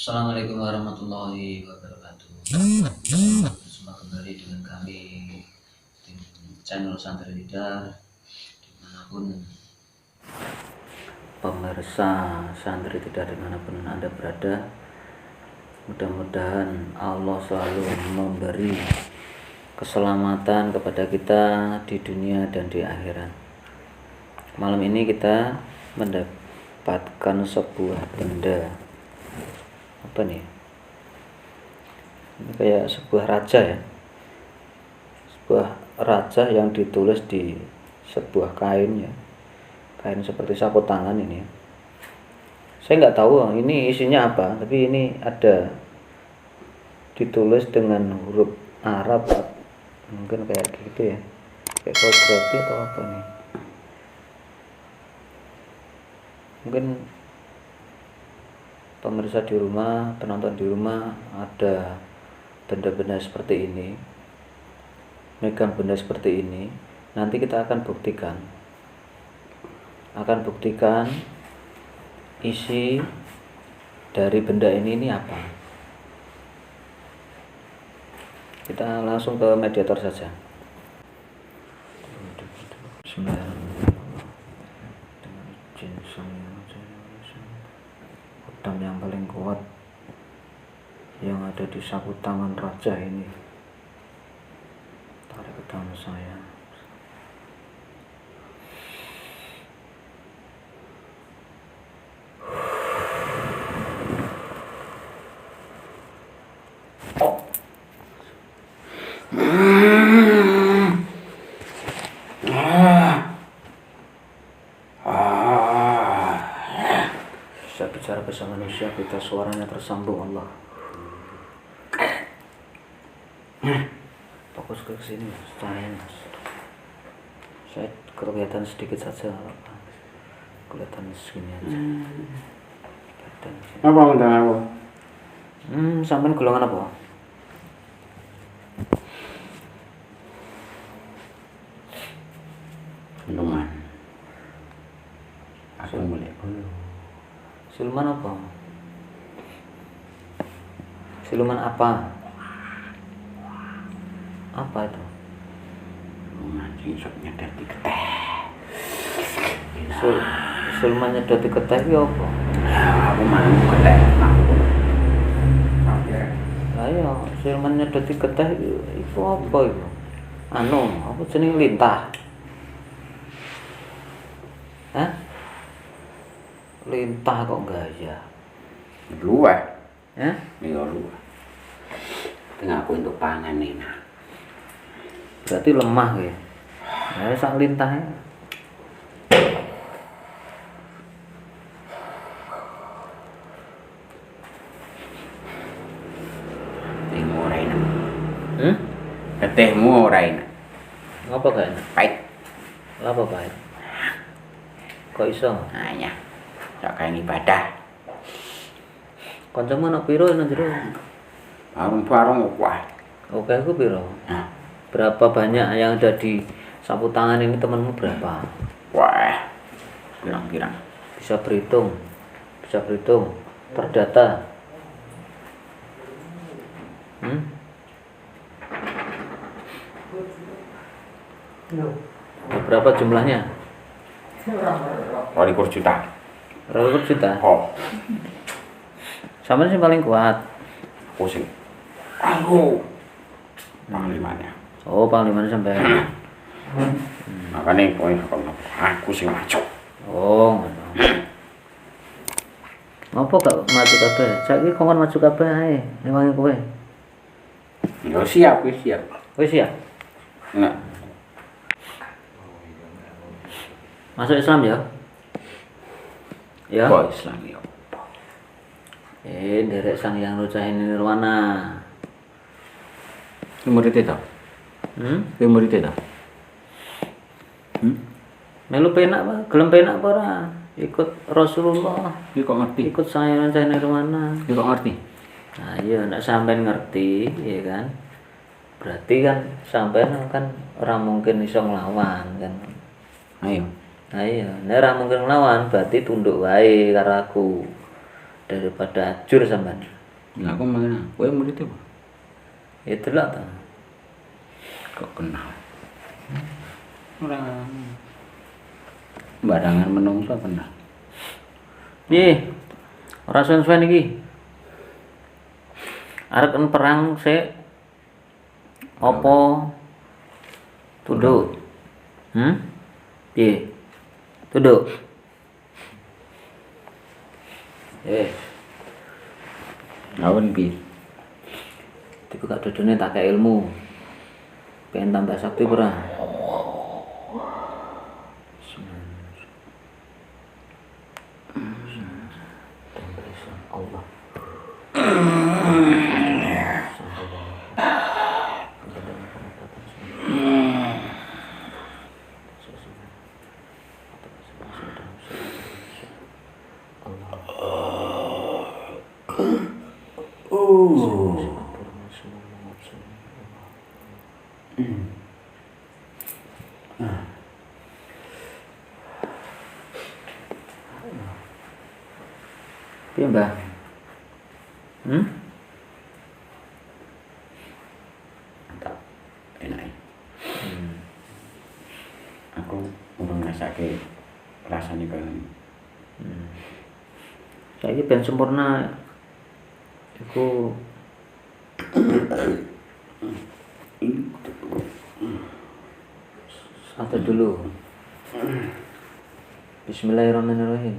Assalamualaikum warahmatullahi wabarakatuh. Berjumpa kembali dengan kami di channel Santri Lidar, dimanapun pemirsa Santri Lidar, dimanapun Anda berada. Mudah-mudahan Allah selalu memberi keselamatan kepada kita di dunia dan di akhirat. Malam ini kita mendapatkan sebuah benda. Apa nih? Ini kayak sebuah raja ya, sebuah raja yang ditulis di sebuah kain ya, kain seperti sapu tangan ini ya. Saya nggak tahu ini isinya apa, tapi ini ada ditulis dengan huruf Arab, mungkin kayak gitu ya, kayak kaligrafi atau apa nih, mungkin pemirsa di rumah, penonton di rumah ada benda-benda seperti ini, megang benda seperti ini. Nanti kita akan buktikan isi dari benda ini apa. Kita langsung ke mediator saja. Pedang yang paling kuat yang ada di sapu tangan raja ini, tarik ke tangan saya. Bisa bicara bahasa manusia, kita suaranya tersambung Allah. Fokus ke sini, saya kelihatan sedikit saja, kelihatan segini aja. Apa undang apa? Sampean golongan apa? Minuman. Aku mulai dulu. Siluman apa? Siluman apa? Apa itu? Minuman sing sok nyedot di keteh. Siluman nyedot di keteh iki apa? Aku mau keteh. Lah iya, siluman nyedot di keteh itu apa itu? Apa jeneng lintah? Hah? Lintah kok gaya? Luah. Hah? Iya luah. Tengah aku untuk pangan nih nah. Berarti lemah ya? Nah, sak lintahnya. Ketehmu ora enak. Hmm? Ketehmu ora enak. Ngapa gak enak? Pahit. Apa pahit? Kok iso? Hanya. Sak kain ibadah. Kancamu ana piro nang jero? Barung-barung wah. Oke, aku piro? Nah, Berapa banyak yang ada di sapu tangan ini, temanmu berapa? wah. Pirang-pirang. Bisa berhitung, terdata. Berapa jumlahnya? 20 juta. Berapa juta? Oh, Sampai sih paling kuat. aku sih. Aku. Panglimanya. Oh, panglimanya sampai. Makanya aku sih maju. Oh, ngono. Ngopo gak maju kabeh? Saiki kongkon maju kabeh ae, ewangi kowe. Ya siap, wis siap. Wis ya? Nah, Masuk Islam ya? Ya. kok Islam ya. Derek Sang Hyang Rujahini Nirwana. Ini murid itu. Ini murid itu. Melu penak apa? Gelem penak apa ora? Ikut Rasulullah, Ini kok ngerti? ikut Sang Hyang Rujahini Nirwana. Ini kok ngerti? Nah, iya nek sampean ngerti, ya kan? Berarti kan sampean kan ora mungkin iso nglawan kan. Ayo. Nah iya, nek ora mungkin nglawan berarti tunduk wae karo aku. daripada ajur sampean. Lah aku mana? Kowe murid apa? Ya delok ta. Kok kenal? Ora barangan menungso kenal. Piye? Ora suwen-suwen iki. Arep perang sik apa tunduk? Piye? Tunduk. Lawan piye? Dibuka dodone tak kei ilmu. Pengen tambah sakti ora? Allah. Piye, Mbah? Tak enak. Aku urung ngrasake rasane kaya ngene. Saiki ben sempurna iku satu dulu. Bismillahirrahmanirrahim.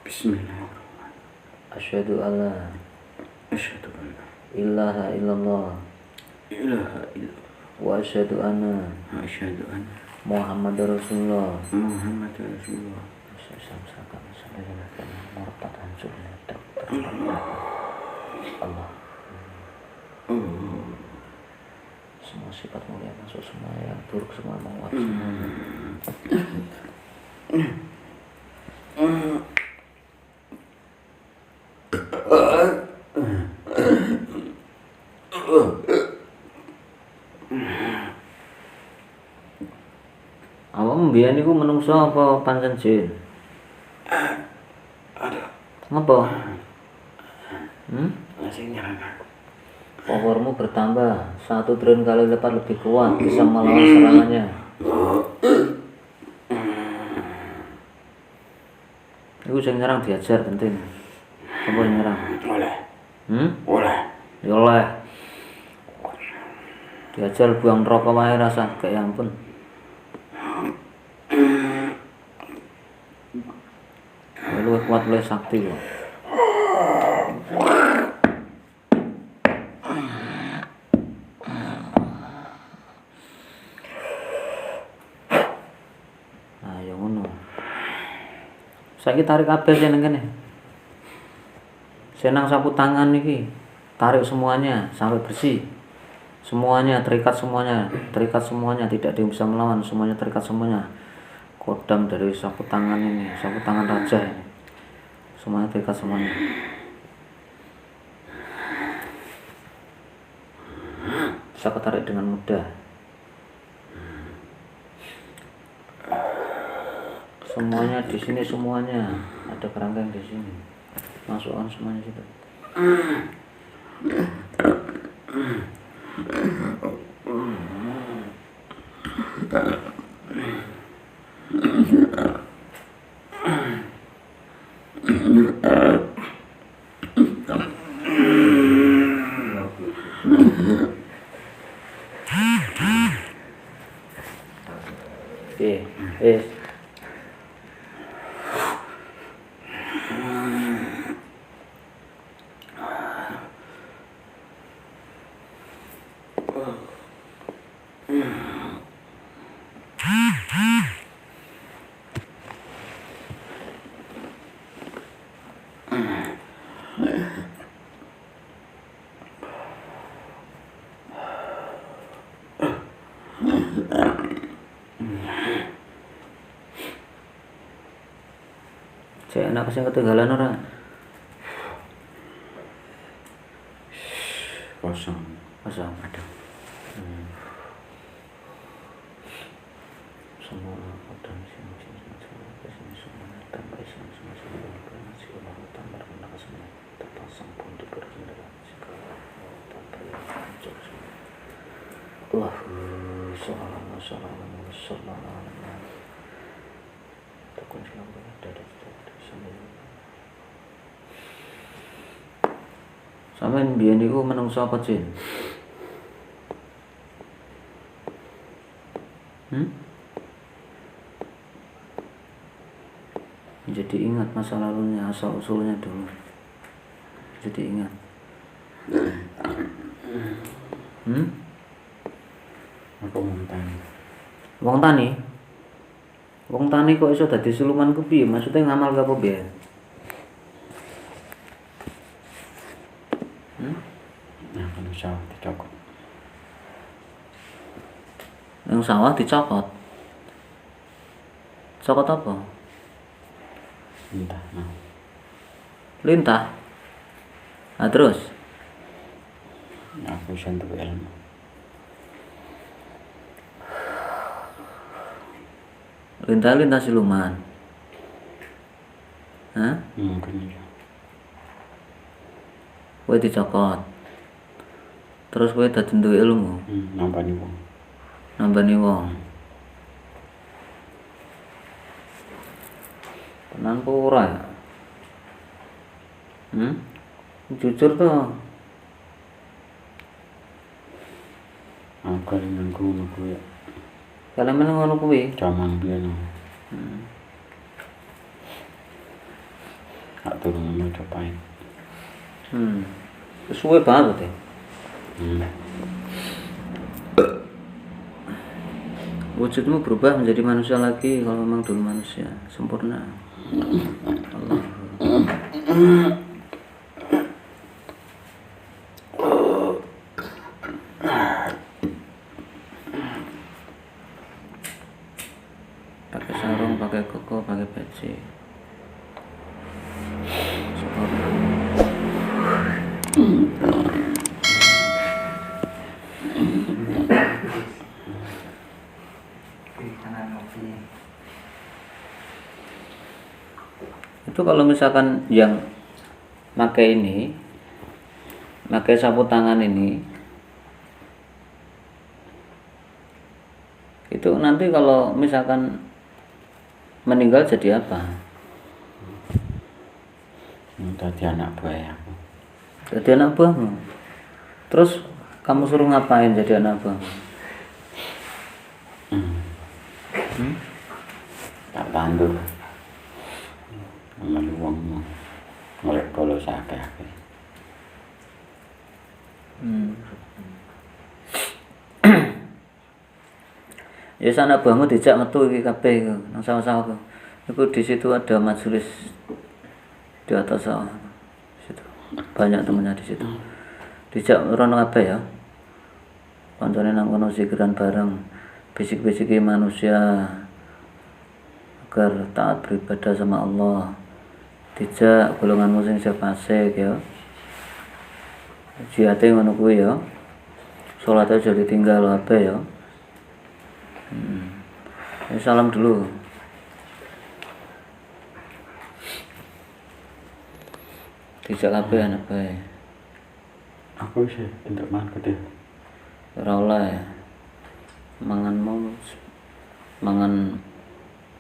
Bismillahirrahmanirrahim. Asyhadu alla Asyhadu an la ilaha illallah ilaha illallah wa asyhadu anna wa asyhadu anna Muhammadar Rasulullah. Muhammadar Rasulullah. Allah. Semua sifat mulia masuk, semua yang buruk semua menguap semuanya. Awakmu mbiyen niku menungso apa pancen jin? Ngapa? Masih nyerang aku. Powermu bertambah 1 triliun kali lipat lebih kuat, bisa melawan serangannya. Iku sing nyerang diajar penting. Apa yang nyerang? Oleh. Oleh. Ya oleh. Diajar buang rokok wae rasa kayak ampun. Lu kuat oleh sakti kok. Ayo ngono. Saiki tarik kabel jeneng kene. Senang sapu tangan iki. Tarik semuanya sampai bersih. Semuanya terikat semuanya, tidak ada yang bisa melawan, semuanya terikat semuanya. Kodam dari sapu tangan ini, sapu tangan raja ini. Semuanya terikat semuanya. Bisa ketarik dengan mudah. Semuanya di sini, semuanya ada kerangkeng di sini. Masukkan semuanya situ. Cek enak sing ketinggalan ora? Kosong. Ada. Semua kodam sing tambah sing segala tambah menakas terpasang pun diperkenalkan segala tanpa yang hancur semua. Allahu salam takun selalu ada sampean biyen niku menungso apa jin? Jadi ingat masa lalunya, asal usulnya dulu. Jadi ingat. Aku mau tanya. Wong tani kok iso dadi siluman ku piye? Maksudnya ngamal apa piye? Aku bisa dicokot. Yang sawah dicokot. Cokot apa? Entah. Lintah. Nah terus? Aku bisa untuk ilmu. Lintah siluman. Hah? Mungkin ya. Kowe dicokot. Terus kowe dadi duwe ilmu, Nampani wong. nambani wong. Tenan apa ora ya? Jujur tuh. Aku dengan ngono kuwi. Kalau meneng ngono kuwi. Jaman biyen. Tak turun mau cobain. Suwe banget ya. Wujudmu berubah menjadi manusia lagi kalau memang dulu manusia sempurna. Allah. Pakai sarung, pakai koko, pakai peci. Itu kalau misalkan yang pakai sapu tangan ini, itu nanti kalau misalkan meninggal jadi apa? Tadi anak buah aku. Jadi anak buahmu. Terus kamu suruh ngapain jadi anak buahmu? Tak tandur. Melu wong ngolek bolos akeh-akeh. Ya sana buahmu dijak metu iki kabeh iku nang sawah-sawah. Iku di situ ada majelis di atas sawah. Situ. Banyak temannya di situ. Dijak rono kabeh ya. Kancane nang kono zikran bareng, bisik-bisiki manusia agar taat beribadah sama Allah. Dijak golonganmu sing fasik ya. Jihate ngono kuwi ya. Salat aja ditinggal kabeh ya. Salam dulu. Dijak kabeh anak bae. Aku sih untuk makan gede. Ora oleh. Mangan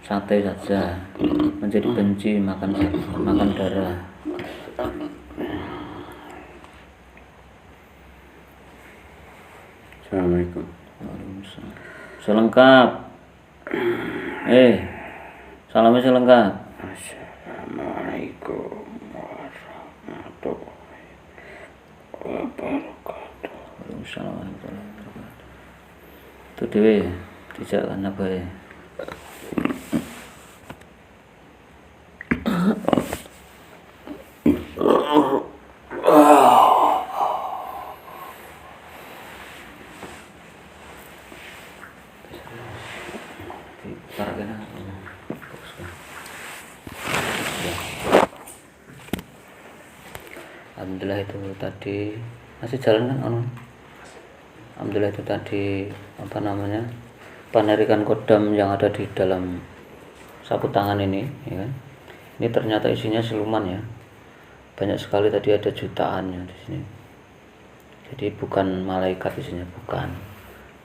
sate saja. Menjadi benci makan darah. Assalamualaikum. Waalaikumsalam. Selengkap. Salamnya selengkap. Assalamualaikum warahmatullahi wabarakatuh. Waalaikumsalam warahmatullahi wabarakatuh. Itu dhewe dijak anak bae. Alhamdulillah itu tadi masih jalan kan ono. Alhamdulillah itu tadi penarikan kodam yang ada di dalam sapu tangan ini, ya kan? Ini ternyata isinya siluman ya, banyak sekali, tadi ada jutaannya di sini. Jadi bukan malaikat isinya, bukan,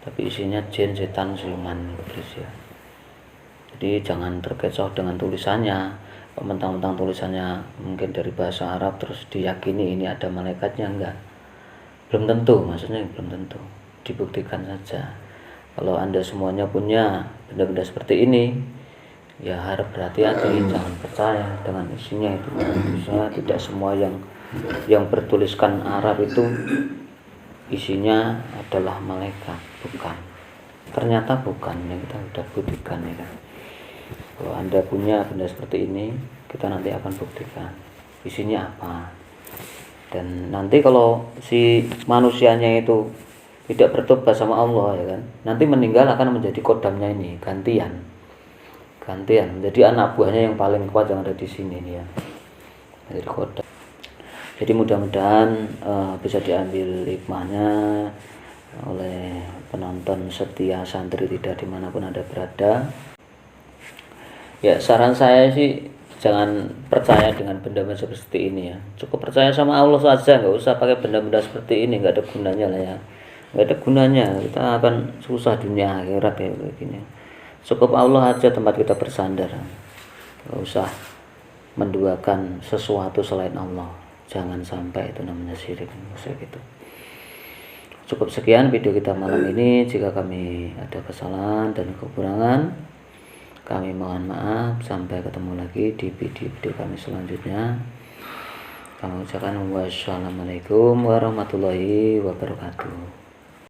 tapi isinya jin, setan, siluman iblis ya. Jadi jangan terkecoh dengan tulisannya, mentang-mentang tulisannya mungkin dari bahasa Arab terus diyakini ini ada malaikatnya. Enggak, belum tentu, maksudnya belum tentu. Dibuktikan saja. Kalau Anda semuanya punya benda-benda seperti ini, ya harap berhati-hati, jangan percaya dengan isinya itu. Isinya tidak semua yang bertuliskan Arab itu isinya adalah malaikat, bukan. Ternyata bukan, yang kita sudah buktikan ya kan. Kalau Anda punya benda seperti ini, kita nanti akan buktikan isinya apa. Dan nanti kalau si manusianya itu tidak bertobat sama Allah ya kan, nanti meninggal akan menjadi kodamnya ini, gantian menjadi anak buahnya yang paling kuat yang ada di sini nih ya, menjadi kodam. Jadi mudah-mudahan bisa diambil hikmahnya oleh penonton setia santri tidak dimanapun Anda berada. Ya, saran saya sih jangan percaya dengan benda-benda seperti ini ya. Cukup percaya sama Allah saja, nggak usah pakai benda-benda seperti ini, nggak ada gunanya lah ya. Nggak ada gunanya, kita akan susah dunia akhirat ya kayak gini. Cukup Allah aja tempat kita bersandar. Nggak usah menduakan sesuatu selain Allah. Jangan sampai itu namanya syirik, nggak usah gitu. Cukup sekian video kita malam ini. Jika kami ada kesalahan dan kekurangan, kami mohon maaf. Sampai ketemu lagi di video kami selanjutnya. Kami ucapkan wassalamualaikum warahmatullahi wabarakatuh.